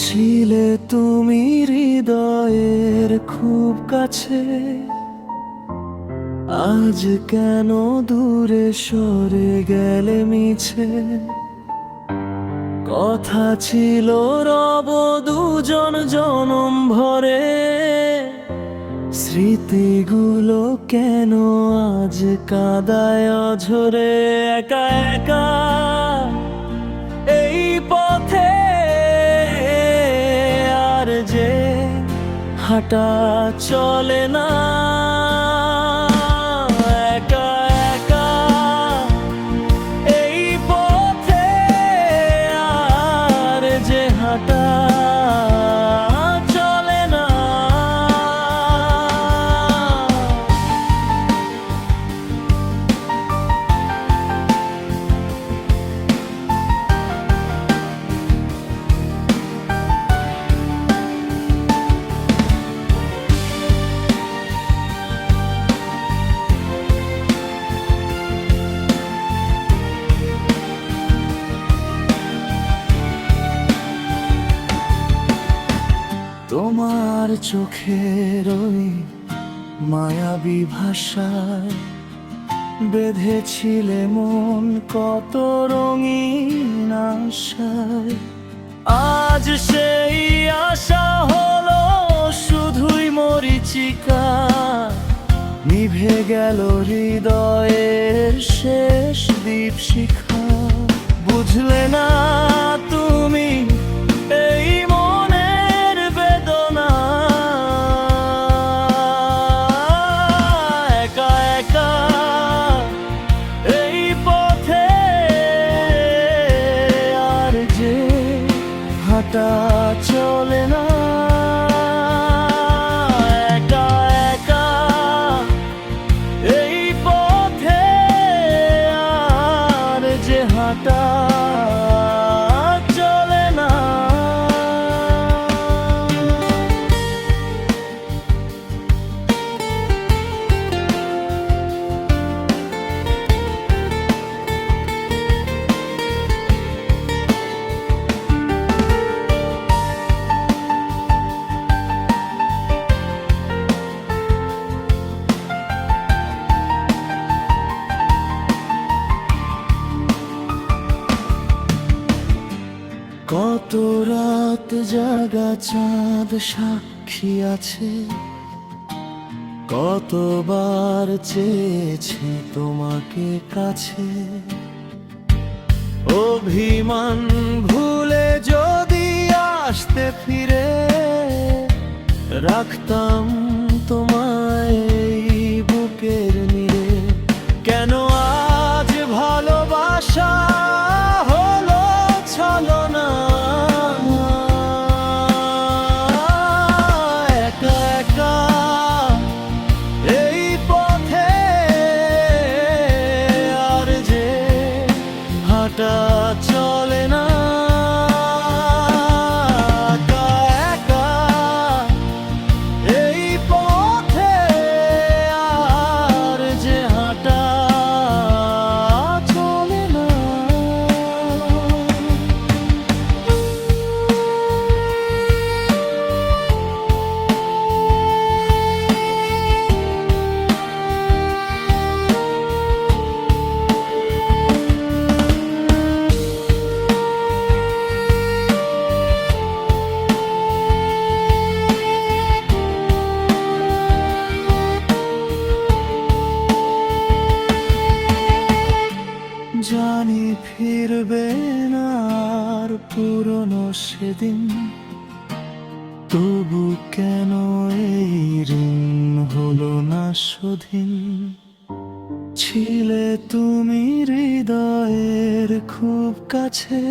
ছিলে তুমি হৃদয়ের খুব কাছে, আজ কেন দূরে সরে গেলে মিছে? কথা ছিল রব দুজন জনম ভরে, স্মৃতিগুলো কেন আজ কাদায় অঝরে? একা একা এই পথে আর যে হাঁটা চলে না, একা একা এই পথে আর যে হাঁটা চলে না। তোমার চোখের ওই মায়াবী ভাষায় বেঁধেছিলে মন কত রঙিন আশায়। আজ সেই আশা হলো শুধুই মরীচিকা, নিভে গেল হৃদয়ের শেষ দীপশিখা। বুঝলে না তুমি এই মনের বেদনা, একা একা এই পথে আর যে হাঁটা চলে না, একা একা এই পথে আর যে হাঁটা চলে না। কত রাত জাগা চাঁদ সাক্ষী আছে, কতবার চেয়েছি তোমাকে কাছে। অভিমান ভুলে যদি আসতে ফিরে, রাখতাম তোমায় এই বুকের নীড়ে। কেন আজ ভালোবাসা হলো ছলনা, একা একা এই পথে আর যে হাঁটা চলে না, একা একা এই পথে আর যে হাঁটা চলে না। জানি ফিরবে না আর পুরনো সেদিন, তবু কেন এই ঋণ হলো না শোধিন? ছিলে তুমি হৃদয়ের খুব কাছে,